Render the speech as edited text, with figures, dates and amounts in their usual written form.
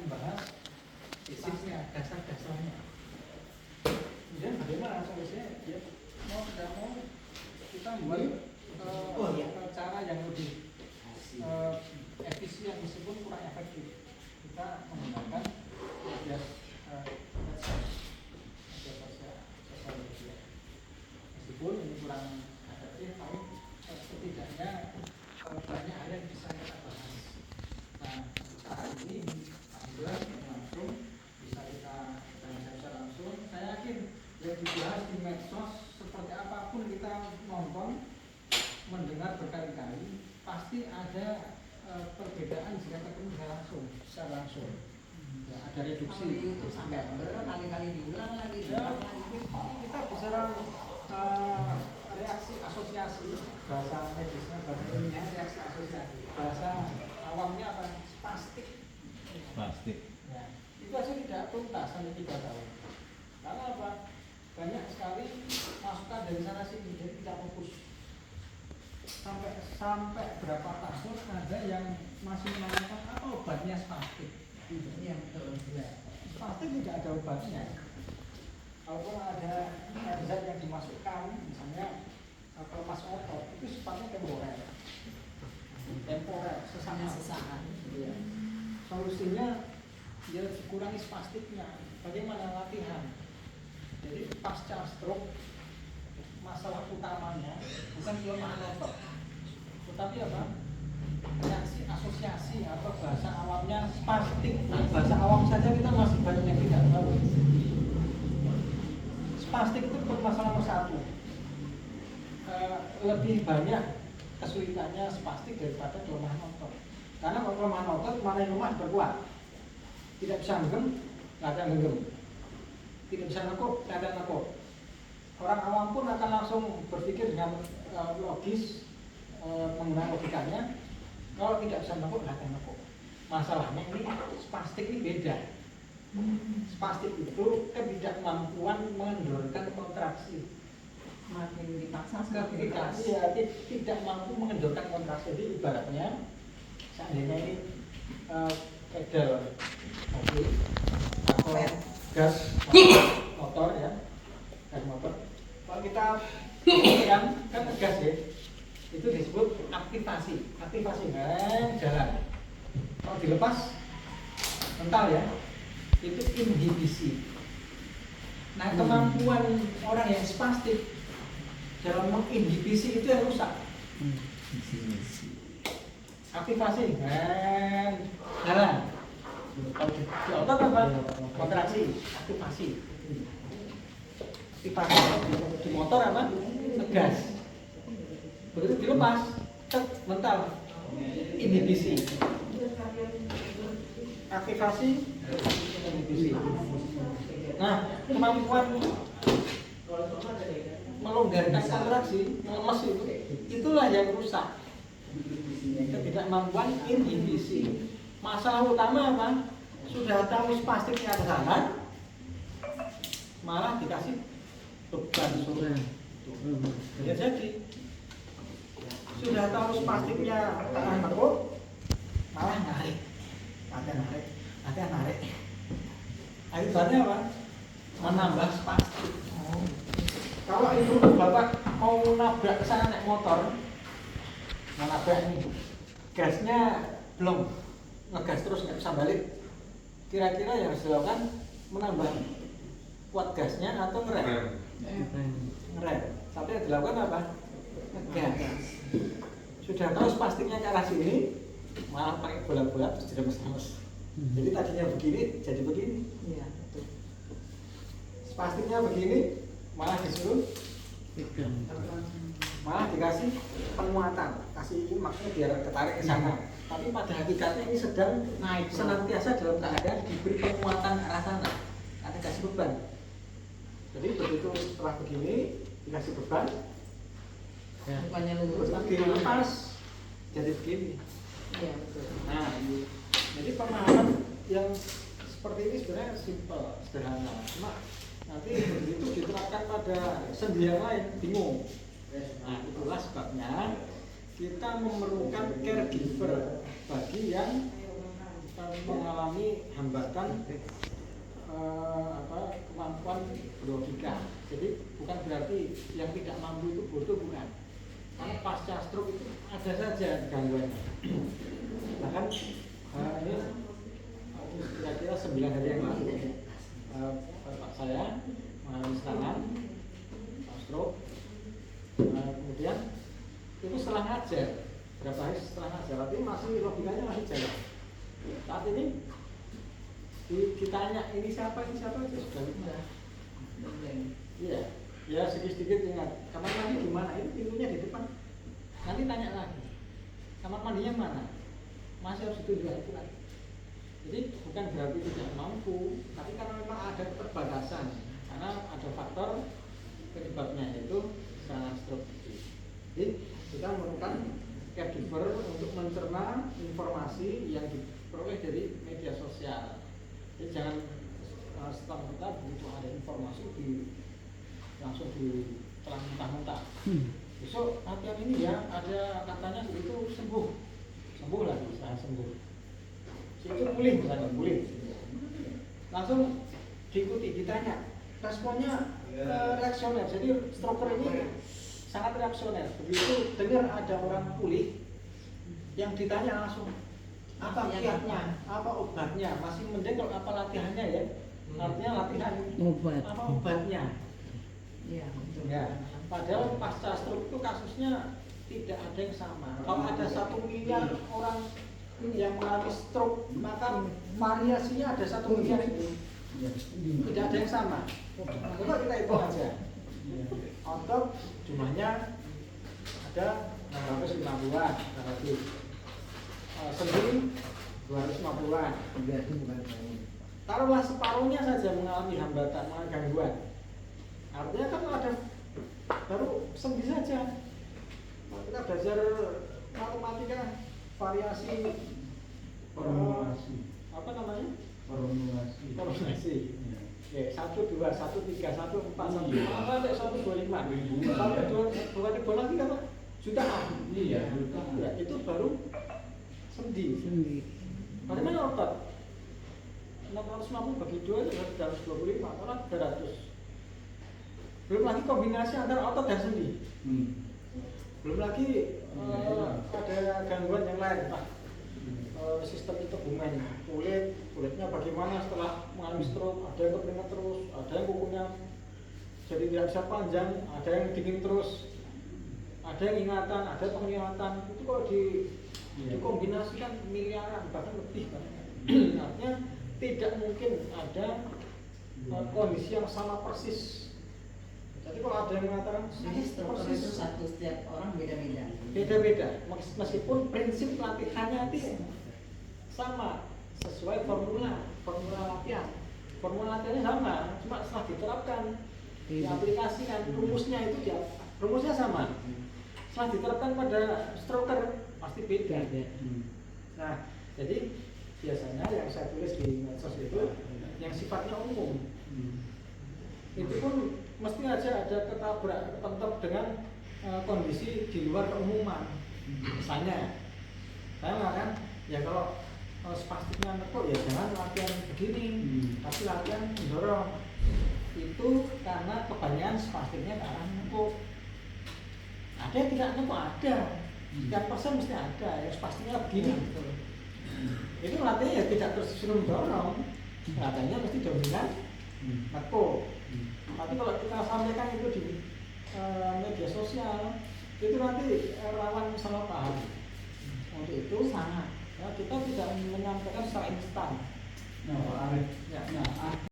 membahas fisiknya, dasar-dasarnya. Kemudian bagaimana solusinya? Ya, mau tidak mau kita membuat cara yang lebih efisien meskipun kurang efektif. Kita menggunakan media sosial media. Meskipun ini kurang efektif, tapi setidaknya banyak hal yang bisa kita bahas. Nah, saat ini alhamdulillah langsung bisa kita baca langsung. Saya yakin yang dibahas di medsos seperti apapun kita nonton, mendengar berkali-kali, pasti ada perbedaan jika ketemu secara langsung. Ya, ada reduksi. Itu sampai berkali-kali diulang lagi. Ya, kita bicara reaksi asosiasi, bahasa medisnya, bahasa ilmiahnya reaksi asosiasi, bahasa awamnya apa? Spastik. Ya, itu aja tidak tuntas sampai 3 tahun. Karena apa? Banyak sekali masukan dari sana sini, jadi tidak fokus. Sampai berapa tahun ada yang masih menanyakan apa obatnya spastik. Iya betul. Ya, spastik tidak ada obatnya. Kalaupun ada zat yang dimasukkan, misalnya pelepas otot, itu sifatnya temporer, sesaat. Ya. Solusinya ya dikurangi spastiknya. Bagaimana latihan? Jadi pasca stroke, masalah utamanya bukan kelemahan otot, tetapi apa? Reaksi asosiasi atau bahasa awamnya spastik. Nah, bahasa awam saja kita masih banyak yang tidak tahu. Spastik itu masalah nomor 1. Lebih banyak kesulitannya spastik daripada kelemahan otot. Karena kalau kelemahan otot, mana yang lemah berkuat. Tidak bisa genggam, nggak ada genggam. Tidak bisa nekuk, nggak ada nekuk. Orang awam pun akan langsung berpikir dengan logis, menggunakan logikanya. Kalau tidak bisa nekuk, nggak ada nekuk. Masalahnya ini spastik ini beda. Spastik itu ketidakmampuan mengendorkan kontraksi. Makin dipaksa semakin keras. Tidak mampu mengendorkan kontraksi. Jadi ibaratnya seandainya ini pedal mobil atau gas motor ya, gas motor. Kalau kita kan gas ya, itu disebut aktivasi. Aktivasi jalan. Kalau dilepas mental ya, itu inhibisi. Nah, kemampuan orang yang spastik dalam menginhibisi itu yang rusak. Aktivasi jalan. Kalau di otot apa? Kontraksi, aktivasi. Aktivasi di motor apa? Ngegas. Begitu dilepas, mental, inhibisi. Aktivasi, inhibisi. Nah, kemampuan melonggarkan kontraksi, melemes itulah yang rusak. Ketidakmampuan inhibisi. Masalah utama apa? Sudah tahu spastiknya ke sana, malah dikasih beban suruh. Ya jadi sudah tahu spastiknya tangan nekuk, malah narik. Ada narik. Akibatnya apa? Menambah spastik. Kalau ibu bapak mau nabrak ke sana naik motor, nabrak ini, gasnya belum, ngegas terus nggak bisa balik. Kira-kira yang harus dilakukan menambah kuat gasnya atau ngerem? Ngerem. Sampai yang dilakukan apa? Ngegas. Sudah tahu spastiknya ke arah sini, malah pakai bola-bola terus diremes-remes. Jadi tadinya begini, jadi begini. Iya betul. Spastiknya begini, malah disuruh malah dikasih penguatan, kasih maksudnya biar ketarik ke sana. Tapi pada hakikatnya ini sedang naik senantiasa dalam keadaan diberi penguatan ke arah sana, ada kasih beban. Jadi begitu setelah begini dikasih beban, ya, bukannya lurus tapi dilepas jadi begini. Iya betul. Nah, jadi pemahaman yang seperti ini sebenarnya simpel, sederhana. Cuma nanti begitu diterapkan pada sendi yang lain bingung. Nah, itulah sebabnya kita memerlukan caregiver bagi yang mengalami hambatan kemampuan berlogika. Jadi bukan berarti yang tidak mampu itu bodoh, bukan. Karena pasca stroke itu ada saja gangguan. Bahkan ini kira-kira 9 hari yang lalu bapak saya mengalami serangan stroke. Kemudian itu setelah ngajar, berapa hari setelah ngajar, tapi masih logikanya masih jalan. Saat ini ditanya ini siapa itu sudah lupa. Iya, ya sedikit-sedikit ingat. Kamar mandi di mana? Itu pintunya di depan. Nanti tanya lagi. Kamar mandinya mana? Masih harus ditunjukkan itu lagi. Jadi bukan berarti tidak mampu, tapi karena memang ada keterbatasan. Karena ada faktor penyebabnya yaitu serangan stroke. Jadi kita memerlukan caregiver untuk mencerna informasi yang diperoleh dari media sosial. Jadi jangan setelah kita begitu ada informasi langsung ditelan mentah-mentah. Besok latihan ini ya ada katanya itu sembuh lagi, saya sembuh. Itu pulih misalnya, pulih. Langsung diikuti, ditanya, responnya reaksioner. Jadi stroker ini sangat reaksioner. Begitu dengar ada orang pulih, yang ditanya langsung apa kiatnya, apa obatnya. Masih mending kalau apa latihannya ya. Artinya latihan obat. Apa obatnya. Iya, betul. Ya, padahal pasca stroke itu kasusnya tidak ada yang sama. Kalau ada 1 miliar orang yang mengalami stroke, maka variasinya ada 1 miliar itu. Tidak ada yang sama. Coba kita hitung aja. Otot jumlahnya ada 650-an, sendi 250-an. Taruhlah separuhnya saja mengalami hambatan, mengalami gangguan. Artinya kan ada baru sendi saja. Kalau kita belajar matematika variasi apa namanya? Formulasi. Ya, 1, 2, 1, 3, 1, 4, 1, 4, 1, 2, 5. 1, 2 ribu lagi kan jutaan. Iya, Ya, itu baru sendi. Bagaimana otot? 650 bagi 2 itu 325, orang 300. Belum lagi kombinasi antara otot dan sendi. Belum lagi ada gangguan yang lain, Pak. Sistem itu bumen, kulitnya bagaimana setelah mengalami stroke, ada yang keringat terus, ada yang kukunya jadi tidak bisa panjang, ada yang dingin terus, ada yang ingatan, ada penglihatan. Itu kalau dikombinasikan miliaran bahkan lebih kan. Artinya tidak mungkin ada kondisi yang sama persis. Jadi kalau ada yang mengatakan Persis satu, setiap orang beda-beda. Beda-beda, meskipun prinsip latihannya itu sama, sesuai formula latihan. Formula latihannya sama, cuma setelah diterapkan, diaplikasikan, rumusnya sama. Setelah diterapkan pada stroker pasti beda. Nah, jadi biasanya yang saya tulis di medsos itu yang sifatnya umum. Itu pun mesti aja ada ketabrak dengan kondisi di luar keumuman. Misalnya, saya mengatakan ya kalau spastiknya nekuk ya jangan latihan begini, tapi latihan mendorong. Itu karena kebanyakan spastiknya ke arah nekuk. Ada yang tidak nekuk, ada. Sekian persen mesti ada yang spastiknya begini. Itu latihannya ya tidak terus disuruh mendorong, latihannya mesti dominan nekuk. Tapi kalau kita sampaikan itu di media sosial, itu nanti rawan salah paham. Untuk itu sangat, ya, kita tidak menyampaikan secara instan. Nah, Pak Arif, Ya.